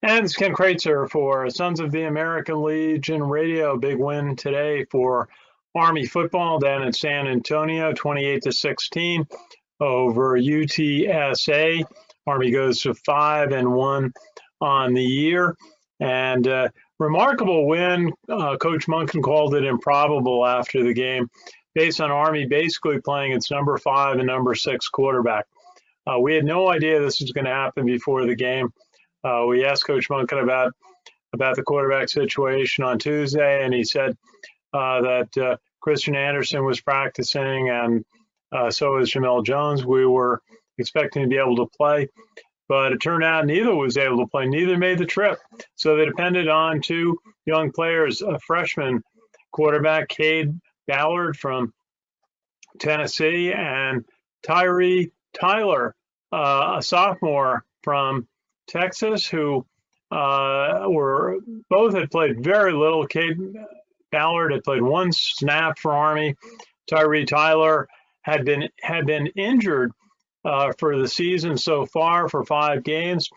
And it's Ken Kreitzer for Sons of the American Legion Radio. Big win today for Army football down in San Antonio, 28-16 over UTSA. Army goes to 5-1 on the year. And remarkable win. Coach Monken called it improbable after the game, based on Army basically playing its number 5 and number 6 quarterback. We had no idea this was going to happen before the game. We asked Coach Monken about the quarterback situation on Tuesday, and he said that Christian Anderson was practicing, and so was Jemel Jones. We were expecting to be able to play, but it turned out neither was able to play. Neither made the trip. So they depended on two young players, a freshman quarterback, Cade Ballard from Tennessee, and Tyhier Tyler, a sophomore from Texas, who were both had played very little. Cade Ballard had played one snap for Army. Tyhier Tyler had been injured for the season so far for 5 games.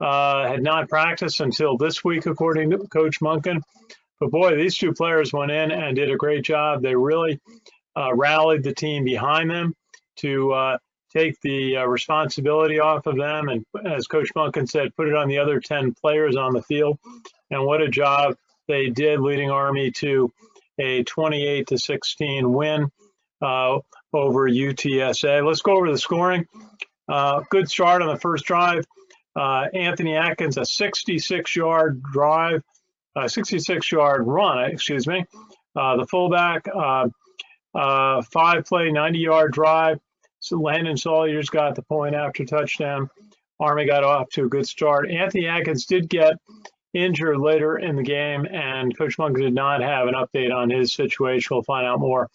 Had not practiced until this week, according to Coach Monken. But boy, these two players went in and did a great job. They really rallied the team behind them to take the responsibility off of them, and as Coach Monken said, put it on the other 10 players on the field. And what a job they did, leading Army to a 28-16 win over UTSA. Let's go over the scoring. Good start on the first drive. Anthony Adkins, a 66-yard drive, 66-yard run, excuse me. The fullback, 5-play, 90-yard drive. So Landon Sawyer's got the point after touchdown. Army got off to a good start. Anthony Adkins did get injured later in the game, and Coach Monken did not have an update on his situation. We'll find out more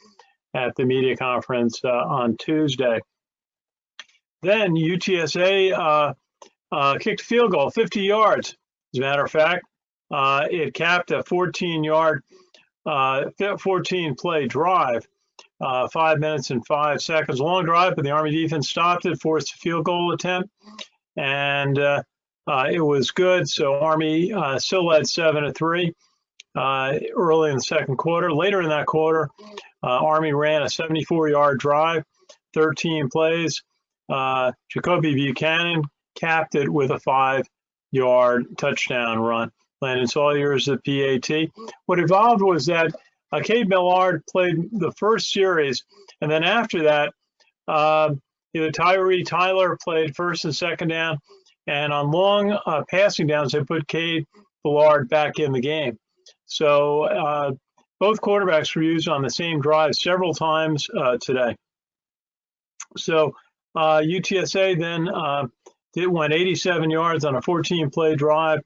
at the media conference on Tuesday. Then UTSA kicked a field goal, 50 yards. As a matter of fact, it capped a 14-yard, 14-play drive. 5 minutes and 5 seconds. Long drive, but the Army defense stopped it, forced a field goal attempt, and it was good. So Army still led 7-3 early in the second quarter. Later in that quarter, Army ran a 74-yard drive, 13 plays. Jacoby Buchanan capped it with a 5-yard touchdown run. Landon Sawyer's the PAT. What evolved was that Cade Ballard played the first series, and then after that, Tyhier Tyler played first and second down, and on long passing downs, they put Cade Ballard back in the game. So both quarterbacks were used on the same drive several times today. So UTSA then went 87 yards on a 14-play drive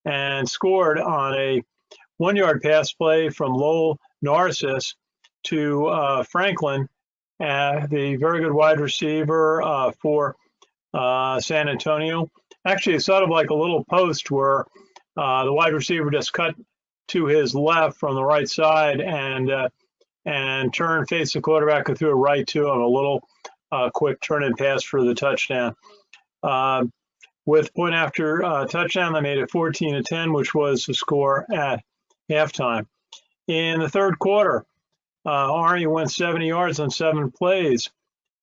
and scored on a 1-yard pass play from Lowell Narcissus to Franklin, the very good wide receiver for San Antonio. Actually, it's sort of like a little post where the wide receiver just cut to his left from the right side and turned, faced the quarterback, and threw it right to him. A little quick turn-in pass for the touchdown. With point after touchdown, they made it 14-10, which was the score at halftime. In the third quarter, Army went 70 yards on 7 plays,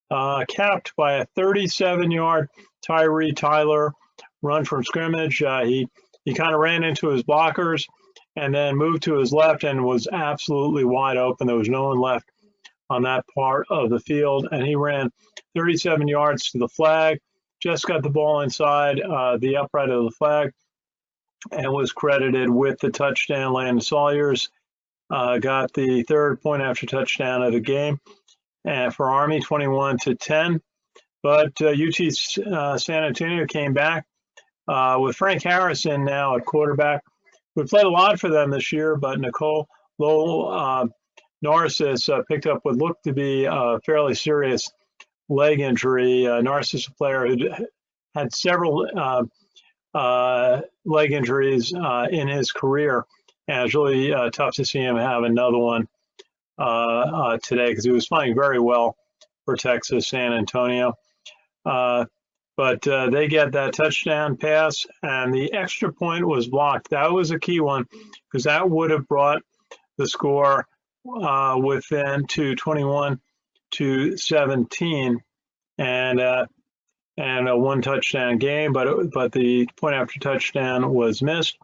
capped by a 37-yard Tyhier Tyler run from scrimmage. He kind of ran into his blockers and then moved to his left and was absolutely wide open. There was no one left on that part of the field, and he ran 37 yards to the flag, just got the ball inside the upright of the flag, and was credited with the touchdown. Landon Sawyer's got the third point after touchdown of the game for Army, 21-10. But UT San Antonio came back with Frank Harrison now at quarterback. We played a lot for them this year, but Nicole Lowell Narcissus picked up what looked to be a fairly serious leg injury. Narcissus, a player who had several leg injuries in his career, and it's really tough to see him have another one today because he was playing very well for Texas San Antonio. but they get that touchdown pass, and the extra point was blocked. That was a key one because that would have brought the score within to 21-17, and a one touchdown game, but the point after touchdown was missed.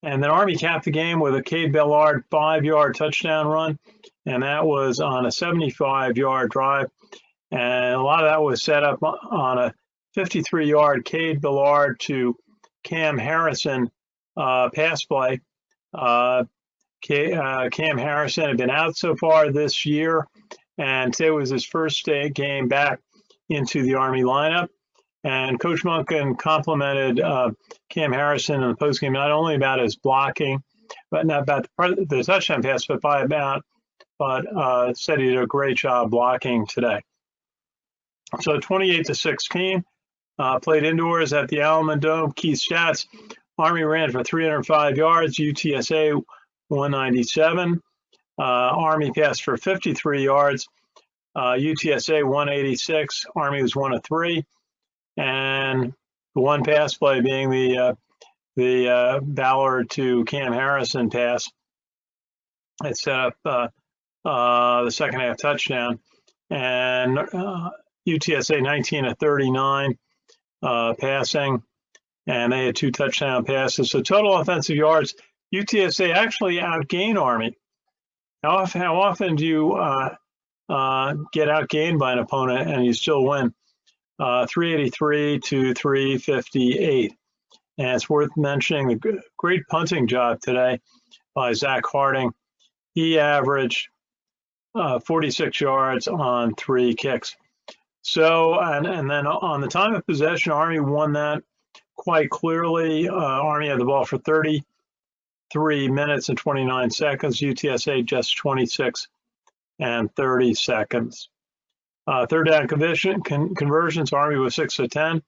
And then Army capped the game with a Cade Ballard 5-yard touchdown run, and that was on a 75-yard drive. And a lot of that was set up on a 53-yard Cade Ballard to Cam Harrison pass play. Cam Harrison had been out so far this year, and today was his first game back into the Army lineup. And Coach Monken complimented Cam Harrison in the postgame not only about his blocking, but not about the touchdown pass, but said he did a great job blocking today. So 28-16, played indoors at the Allen Dome. Key stats: Army ran for 305 yards, UTSA 197. Army passed for 53 yards, UTSA 186. Army was 1 of 3. And the one pass play being the Ballard to Cam Harrison pass. It set up the second half touchdown, and UTSA 19 of 39 passing, and they had 2 touchdown passes. So total offensive yards, UTSA actually outgained Army. How often do you get outgained by an opponent and you still win? 383 to 358. And it's worth mentioning the great punting job today by Zach Harding. He averaged 46 yards on 3 kicks. So, and then on the time of possession, Army won that quite clearly. Army had the ball for 33 minutes and 29 seconds. UTSA just 26 and 30 seconds. Third down conversions, Army was 6 of 10.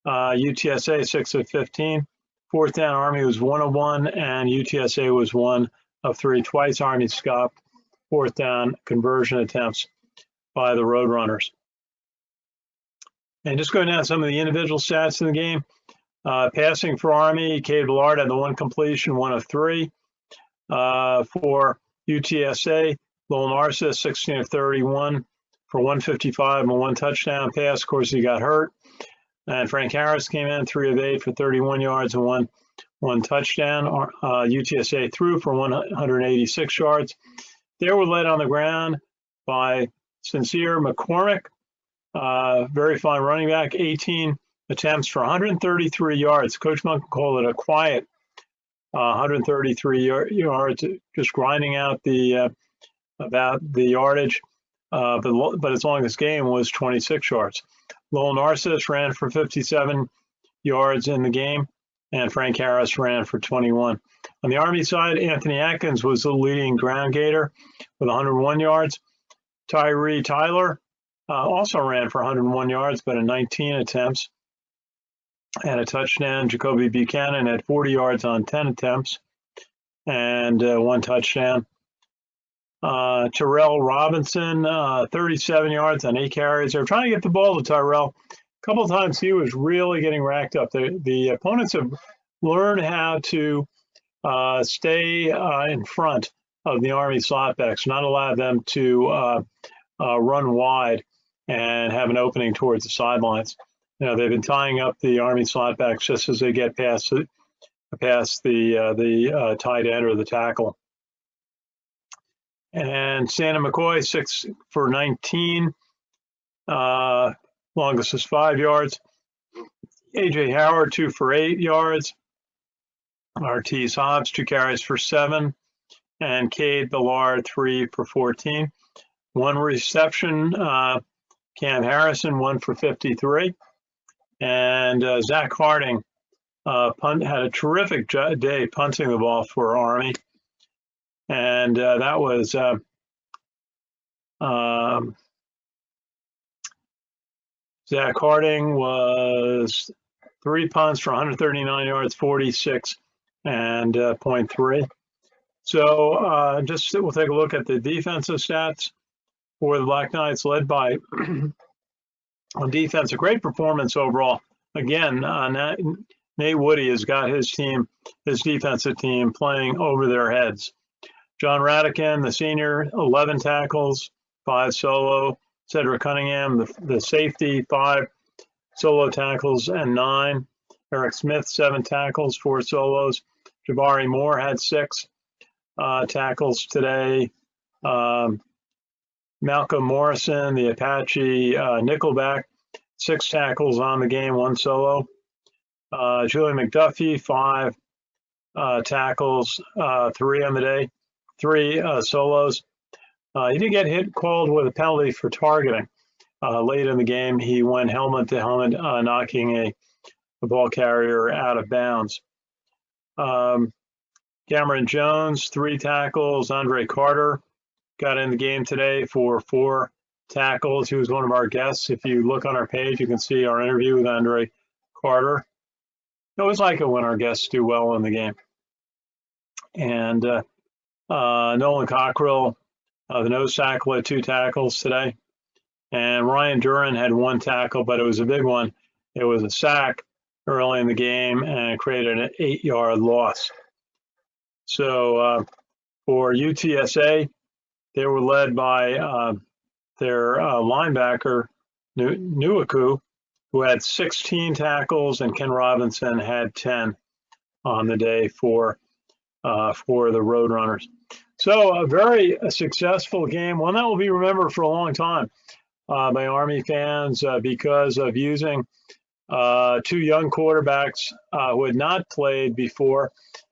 UTSA 6 of 15. Fourth down, Army was 1 of 1, and UTSA was 1 of 3. Twice Army stopped fourth down conversion attempts by the Roadrunners. And just going down some of the individual stats in the game. Passing for Army, Cade Ballard had the 1 completion, 1 of 3. For UTSA, Lowell Narcisse 16 of 31 for 155 and 1 touchdown pass. Of course, he got hurt. And Frank Harris came in 3 of 8 for 31 yards and one touchdown. UTSA threw for 186 yards. They were led on the ground by Sincere McCormick, very fine running back, 18 attempts for 133 yards. Coach Monken called it a quiet 133 yards, just grinding out about the yardage. But his longest game was 26 yards. Lowell Narcisse ran for 57 yards in the game, and Frank Harris ran for 21. On the Army side, Anthony Adkins was the leading ground gainer with 101 yards. Tyhier Tyler also ran for 101 yards, but in 19 attempts and a touchdown. Jacoby Buchanan had 40 yards on 10 attempts and 1 touchdown. Terrell Robinson, 37 yards on 8 carries. They're trying to get the ball to Tyrell. A couple of times he was really getting racked up. The opponents have learned how to stay in front of the Army slot backs, not allow them to run wide and have an opening towards the sidelines. You know, they've been tying up the Army slot backs just as they get past the tight end or the tackle. And Santa McCoy, 6 for 19. Longest was 5 yards. A.J. Howard, 2 for 8 yards. Artis Hobbs, 2 carries for 7. And Cade Ballard, 3 for 14. 1 reception. Cam Harrison, 1 for 53. And Zach Harding had a terrific day punting the ball for Army. And that was Zach Harding was 3 punts for 139 yards, 46 and 0.3. So we'll take a look at the defensive stats for the Black Knights, led by On defense, a great performance overall. Again, Nate Woody has got his defensive team playing over their heads. John Radican, the senior, 11 tackles, 5 solo. Cedric Cunningham, the safety, 5 solo tackles and 9. Eric Smith, 7 tackles, 4 solos. Jabari Moore had 6 tackles today. Malcolm Morrison, the Apache nickelback, 6 tackles on the game, 1 solo. Julian McDuffie, 5 tackles, 3 on the day, 3 solos. He did get called with a penalty for targeting. Late in the game, he went helmet to helmet, knocking a ball carrier out of bounds. Cameron Jones, 3 tackles. Andre Carter got in the game today for 4 tackles. He was one of our guests. If you look on our page, you can see our interview with Andre Carter. I always like it when our guests do well in the game. And Nolan Cockrell, the nose tackle, had 2 tackles today. And Ryan Duran had 1 tackle, but it was a big one. It was a sack early in the game and created an 8-yard loss. So for UTSA, they were led by their linebacker, Nuaku, who had 16 tackles, and Ken Robinson had 10 on the day for the Roadrunners. So a very successful game, one that will be remembered for a long time by Army fans because of using 2 young quarterbacks who had not played before,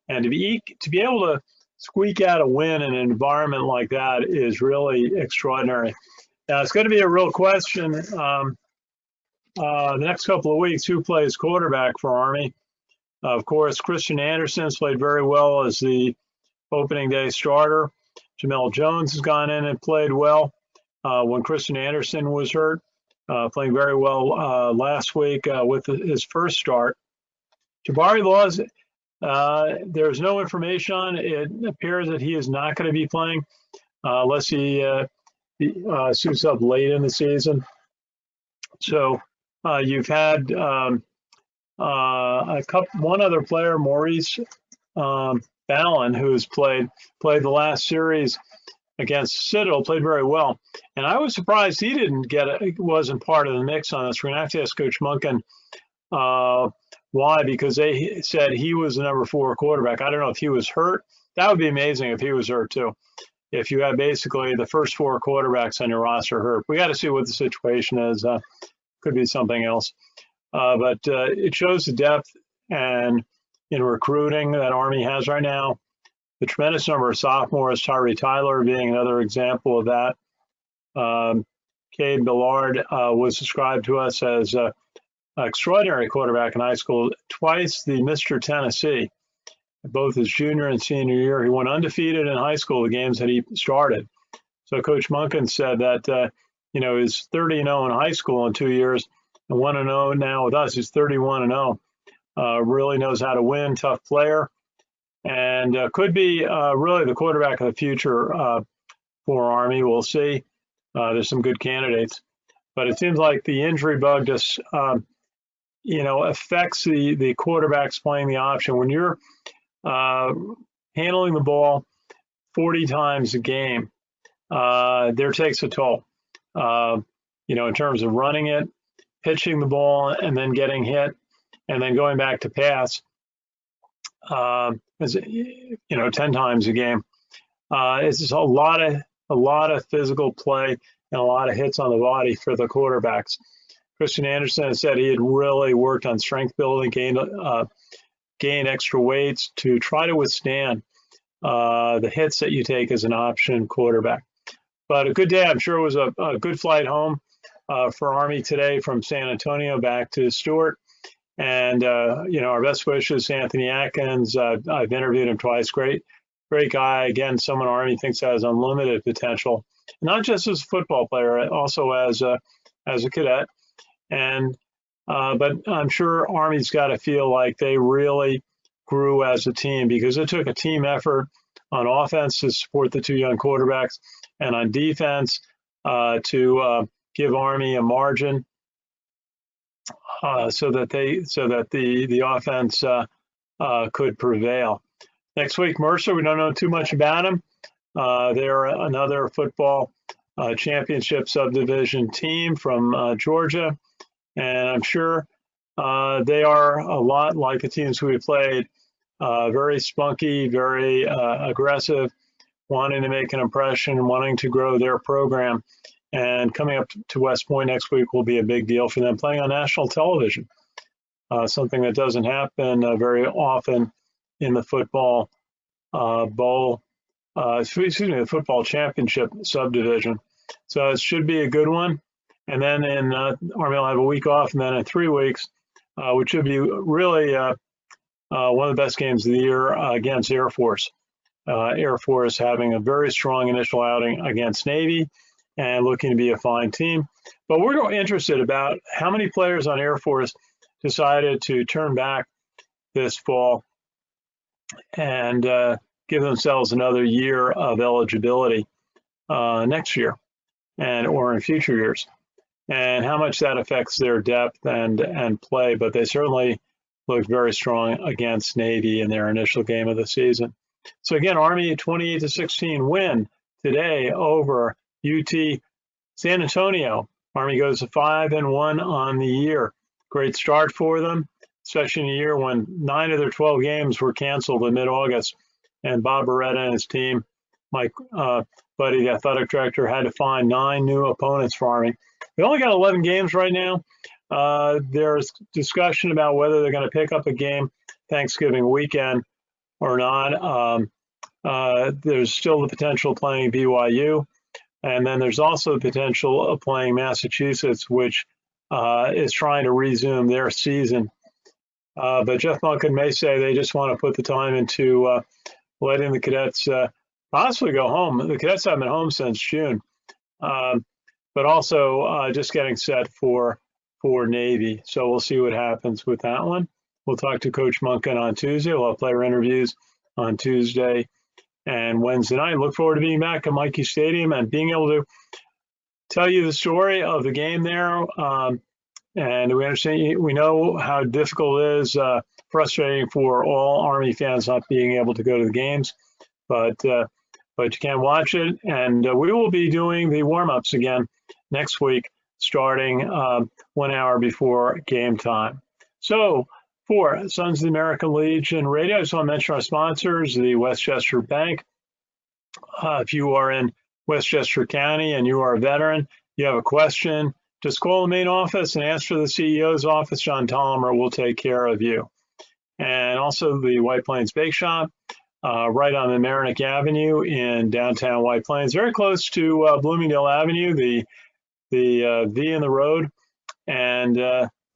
and to be able to squeak out a win in an environment like that is really extraordinary. Now it's going to be a real question the next couple of weeks, who plays quarterback for Army. Of course, Christian Anderson's played very well as the opening day starter. Jemel Jones has gone in and played well when Christian Anderson was hurt, playing very well last week with his first start. Jabari Laws, there's no information on it. It appears that he is not going to be playing unless he suits up late in the season. So you've had one other player, Maurice Ballon, who's played the last series against Citadel, played very well. And I was surprised he wasn't part of the mix on this. We're going to have to ask Coach Monken why, because they said he was the number 4 quarterback. I don't know if he was hurt. That would be amazing if he was hurt too. If you had basically the first 4 quarterbacks on your roster hurt. We got to see what the situation is. Could be something else. But it shows the depth and in recruiting that Army has right now. The tremendous number of sophomores, Tyhier Tyler being another example of that. Cade Ballard was described to us as an extraordinary quarterback in high school, twice the Mr. Tennessee, both his junior and senior year. He went undefeated in high school, the games that he started. So Coach Monken said that, he's 30-0 in high school in 2 years and 1-0 now with us. He's 31-0. Really knows how to win, tough player, and could be really the quarterback of the future for Army. We'll see. There's some good candidates, but it seems like the injury bug just, affects the quarterbacks playing the option. When you're handling the ball 40 times a game, there takes a toll. In terms of running it, pitching the ball, and then getting hit, and then going back to pass, 10 times a game. It's just a lot of physical play and a lot of hits on the body for the quarterbacks. Christian Anderson said he had really worked on strength building, gained extra weights to try to withstand the hits that you take as an option quarterback. But a good day. I'm sure it was a good flight home for Army today from San Antonio back to Stewart. And, our best wishes to Anthony Adkins. I've interviewed him twice. Great guy. Again, someone Army thinks has unlimited potential, not just as a football player, also as a cadet. And but I'm sure Army's got to feel like they really grew as a team, because it took a team effort on offense to support the 2 young quarterbacks, and on defense to give Army a margin so that the offense could prevail. Next week, Mercer, we don't know too much about them. They're another football championship subdivision team from Georgia, and I'm sure they are a lot like the teams we played, very spunky, very aggressive, wanting to make an impression, wanting to grow their program. And coming up to West Point next week will be a big deal for them, playing on national television, something that doesn't happen very often in the football bowl, the football championship subdivision. So it should be a good one. And then Army will have a week off, and then in 3 weeks, which should be really one of the best games of the year against Air Force. Air Force having a very strong initial outing against Navy and looking to be a fine team. But we're interested about how many players on Air Force decided to turn back this fall and give themselves another year of eligibility next year or in future years, and how much that affects their depth and play. But they certainly looked very strong against Navy in their initial game of the season. So again, Army 28-16 win today over UT San Antonio. Army goes to 5-1 on the year. Great start for them, especially in a year when 9 of their 12 games were canceled in mid-August, and Bob Beretta and his team, Mike Buddy, the athletic director, had to find 9 new opponents for Army. They only got 11 games right now. There's discussion about whether they're going to pick up a game Thanksgiving weekend or not. There's still the potential of playing BYU, and then there's also the potential of playing Massachusetts, which is trying to resume their season. But Jeff Monken may say they just want to put the time into letting the cadets possibly go home. The cadets haven't been home since June, but also just getting set for Navy. So we'll see what happens with that one. We'll talk to Coach Monken on Tuesday. We'll have player interviews on Tuesday and Wednesday night. Look forward to being back at Mikey Stadium and being able to tell you the story of the game there. And we know how difficult it is, frustrating for all Army fans not being able to go to the games, but you can watch it. And we will be doing the warm-ups again next week, starting 1 hour before game time. So for Sons of the American Legion Radio, I just want to mention our sponsors, the Westchester Bank. If you are in Westchester County and you are a veteran, you have a question, just call the main office and ask for the CEO's office. John Tollimer will take care of you. And also the White Plains Bake Shop, right on the Mamaroneck Avenue in downtown White Plains, very close to Bloomingdale Avenue, the V in the road. And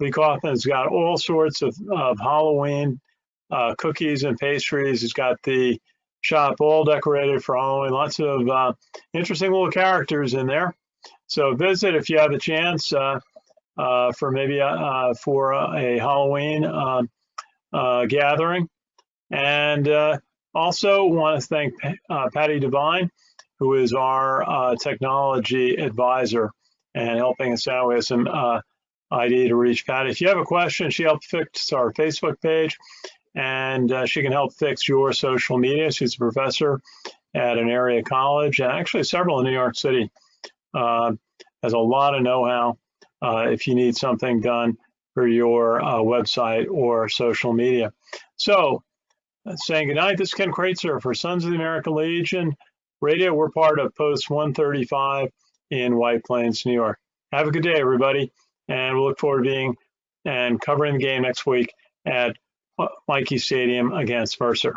Lee Kaufman's got all sorts of Halloween cookies and pastries. He's got the shop all decorated for Halloween, lots of interesting little characters in there. So visit if you have a chance for maybe for a Halloween gathering. And also want to thank Patty Devine, who is our technology advisor and helping us out. We have some ID to reach Patty. If you have a question, she helped fix our Facebook page, and she can help fix your social media. She's a professor at an area college, and actually several in New York City. Has a lot of know-how if you need something done for your website or social media. So, saying goodnight, this is Ken Kreitzer for Sons of the American Legion Radio. We're part of Post 135 in White Plains, New York. Have a good day, everybody, and we'll look forward to being and covering the game next week at Mikey Stadium against Mercer.